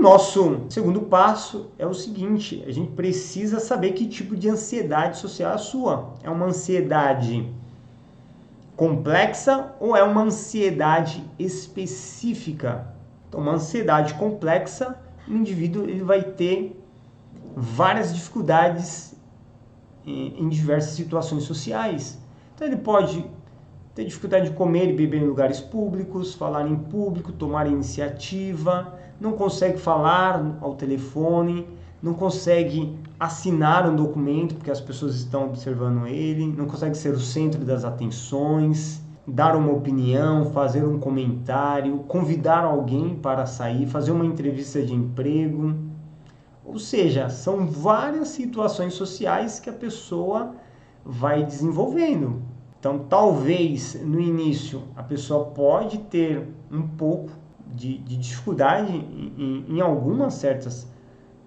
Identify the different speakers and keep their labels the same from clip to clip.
Speaker 1: nosso segundo passo é o seguinte: a gente precisa saber que tipo de ansiedade social é a sua. É uma ansiedade complexa ou é uma ansiedade específica? Então, uma ansiedade complexa, o indivíduo ele vai ter várias dificuldades em diversas situações sociais. Então, ele pode ter dificuldade de comer e beber em lugares públicos, falar em público, tomar iniciativa, não consegue falar ao telefone, não consegue assinar um documento porque as pessoas estão observando ele, não consegue ser o centro das atenções, dar uma opinião, fazer um comentário, convidar alguém para sair, fazer uma entrevista de emprego. Ou seja, são várias situações sociais que a pessoa vai desenvolvendo. Então, talvez no início a pessoa pode ter um pouco de dificuldade em algumas certas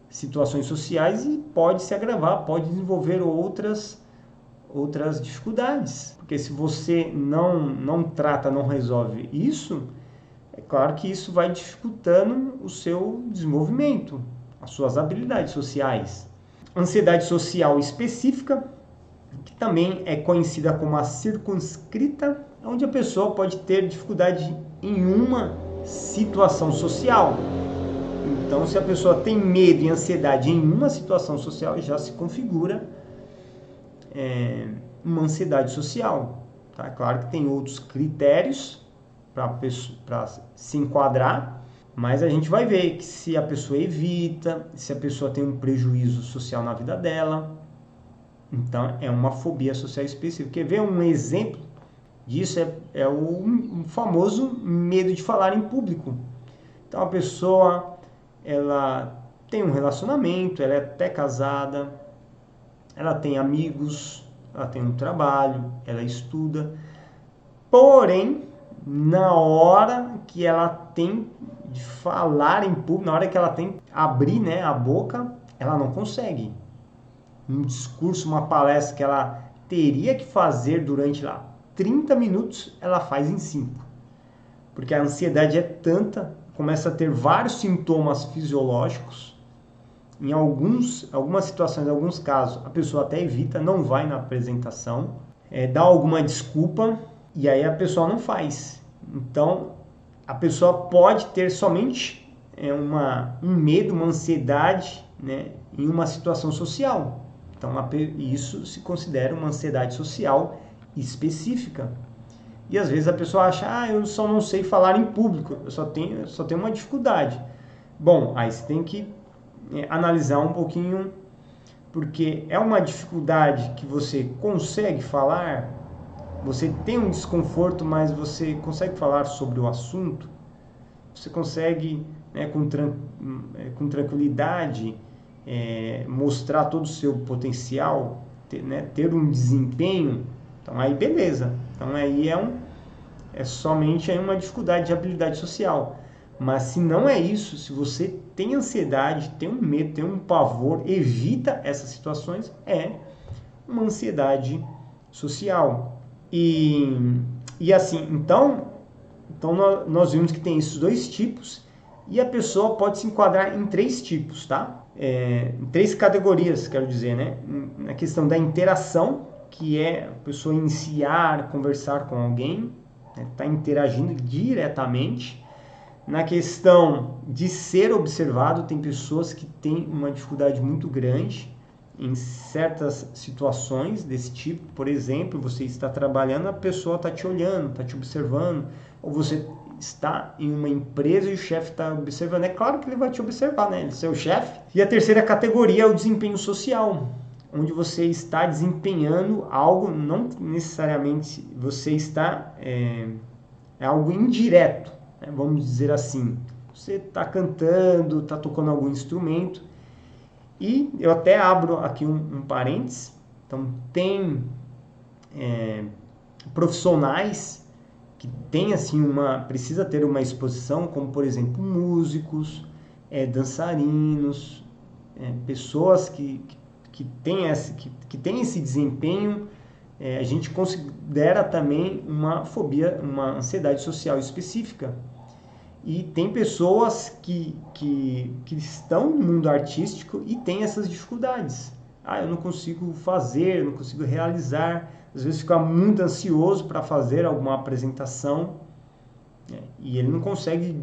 Speaker 1: situações sociais e pode se agravar, pode desenvolver outras dificuldades. Porque se você não trata, não resolve isso, é claro que isso vai dificultando o seu desenvolvimento, as suas habilidades sociais. Ansiedade social específica, que também é conhecida como a circunscrita, onde a pessoa pode ter dificuldade em uma situação social. Então, se a pessoa tem medo e ansiedade em uma situação social, já se configura uma ansiedade social. Tá? Claro que tem outros critérios para se enquadrar, mas a gente vai ver que se a pessoa evita, se a pessoa tem um prejuízo social na vida dela, então é uma fobia social específica. Quer ver um exemplo disso? É o famoso medo de falar em público. Então a pessoa ela tem um relacionamento, ela é até casada, ela tem amigos, ela tem um trabalho, ela estuda, porém na hora que ela tem de falar em público, na hora que ela tem que abrir, né, a boca, ela não consegue. Um discurso, uma palestra que ela teria que fazer durante lá 30 minutos, ela faz em 5. Porque a ansiedade é tanta, começa a ter vários sintomas fisiológicos. Em algumas situações, em alguns casos, a pessoa até evita, não vai na apresentação, dá alguma desculpa e aí a pessoa não faz. Então, a pessoa pode ter somente um medo, uma ansiedade, né, em uma situação social. Então, isso se considera uma ansiedade social específica. E às vezes a pessoa acha, eu só não sei falar em público, eu só tenho uma dificuldade. Bom, aí você tem que analisar um pouquinho, porque é uma dificuldade que você consegue falar, você tem um desconforto, mas você consegue falar sobre o assunto, você consegue, né, com tranquilidade, mostrar todo o seu potencial, ter um desempenho. Então aí beleza, então aí é somente uma dificuldade de habilidade social. Mas se não é isso, se você tem ansiedade, tem um medo, tem um pavor, evita essas situações, é uma ansiedade social. E assim, então nós vimos que tem esses dois tipos e a pessoa pode se enquadrar em 3 tipos, tá? Em 3 categorias, quero dizer, né? Na questão da interação, que é a pessoa iniciar, conversar com alguém, tá interagindo diretamente. Na questão de ser observado, tem pessoas que têm uma dificuldade muito grande em certas situações desse tipo. Por exemplo, você está trabalhando, a pessoa está te olhando, está te observando, ou você está em uma empresa e o chefe está observando. É claro que ele vai te observar, né? Ele é seu chefe. E a terceira categoria é o desempenho social, onde você está desempenhando algo, não necessariamente você está... é algo indireto, né? Vamos dizer assim. Você está cantando, está tocando algum instrumento. E eu até abro aqui um parênteses. Então, tem profissionais que tem assim precisa ter uma exposição, como por exemplo músicos, dançarinos, pessoas que têm esse desempenho, a gente considera também uma fobia, uma ansiedade social específica. E tem pessoas que estão no mundo artístico e têm essas dificuldades. Eu não consigo fazer, eu não consigo realizar. Às vezes fica muito ansioso para fazer alguma apresentação, e ele não consegue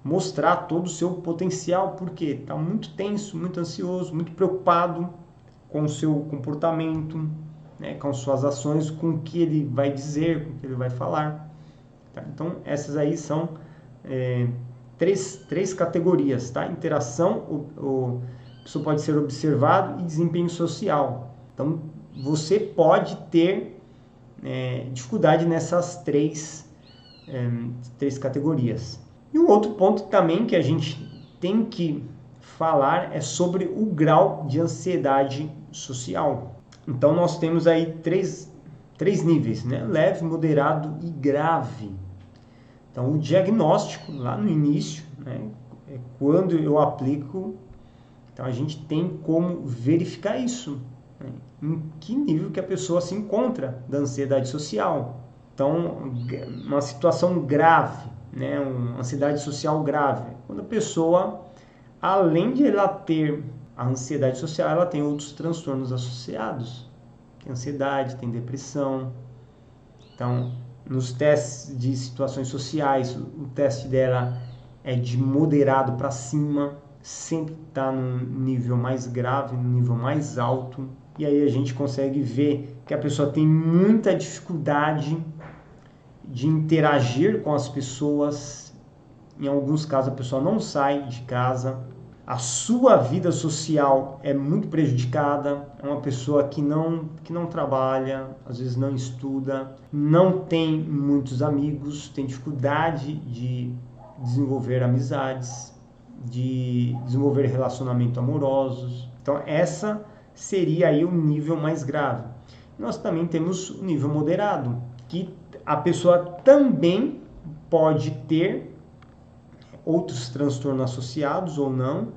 Speaker 1: mostrar todo o seu potencial, porque está muito tenso, muito ansioso, muito preocupado com o seu comportamento, com suas ações, com o que ele vai dizer, com o que ele vai falar. Tá? Então, essas aí são três categorias, tá? Interação, isso pode ser observado, e desempenho social. Então, você pode ter dificuldade nessas três categorias. E um outro ponto também que a gente tem que falar é sobre o grau de ansiedade social. Então, nós temos aí três níveis, né? Leve, moderado e grave. Então, o diagnóstico, lá no início, né, é quando eu aplico, então a gente tem como verificar isso, né, em que nível que a pessoa se encontra da ansiedade social. Então, uma situação grave, né, uma ansiedade social grave, quando a pessoa, além de ela ter a ansiedade social, ela tem outros transtornos associados. Tem ansiedade, tem depressão. Então, nos testes de situações sociais, o teste dela é de moderado para cima, sempre está no nível mais grave, no nível mais alto. E aí a gente consegue ver que a pessoa tem muita dificuldade de interagir com as pessoas. Em alguns casos a pessoa não sai de casa. A sua vida social é muito prejudicada. É uma pessoa que não trabalha, às vezes não estuda, não tem muitos amigos, tem dificuldade de desenvolver amizades, de desenvolver relacionamentos amorosos. Então, essa seria aí o nível mais grave. Nós também temos o nível moderado, que a pessoa também pode ter outros transtornos associados ou não,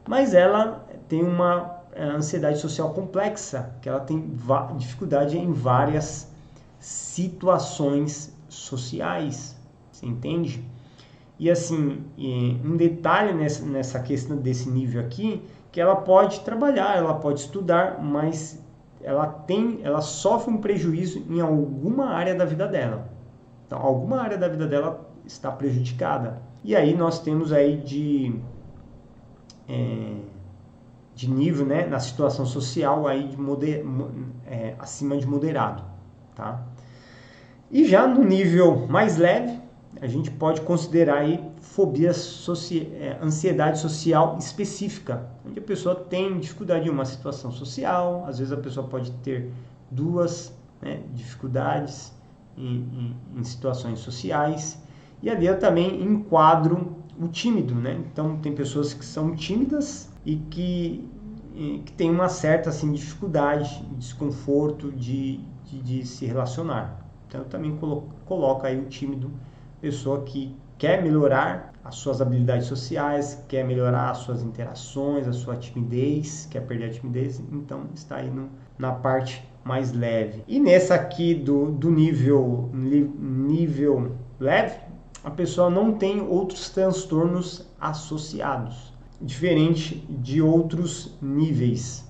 Speaker 1: mas ela tem uma ansiedade social complexa, que ela tem dificuldade em várias situações sociais, você entende? E assim, um detalhe nessa questão desse nível aqui, que ela pode trabalhar, ela pode estudar, mas ela sofre um prejuízo em alguma área da vida dela. Então, alguma área da vida dela está prejudicada. E aí nós temos aí de nível, né, na situação social aí acima de moderado, tá? E já no nível mais leve, a gente pode considerar aí ansiedade social específica, onde a pessoa tem dificuldade em uma situação social, às vezes a pessoa pode ter duas, né, dificuldades em situações sociais. E ali eu também enquadro o tímido, né? Então, tem pessoas que são tímidas e que têm uma certa assim, dificuldade, desconforto de se relacionar. Então, eu também coloco aí o tímido, pessoa que quer melhorar as suas habilidades sociais, quer melhorar as suas interações, a sua timidez, quer perder a timidez, então está aí na parte mais leve. E nessa aqui do nível leve, a pessoa não tem outros transtornos associados, diferente de outros níveis.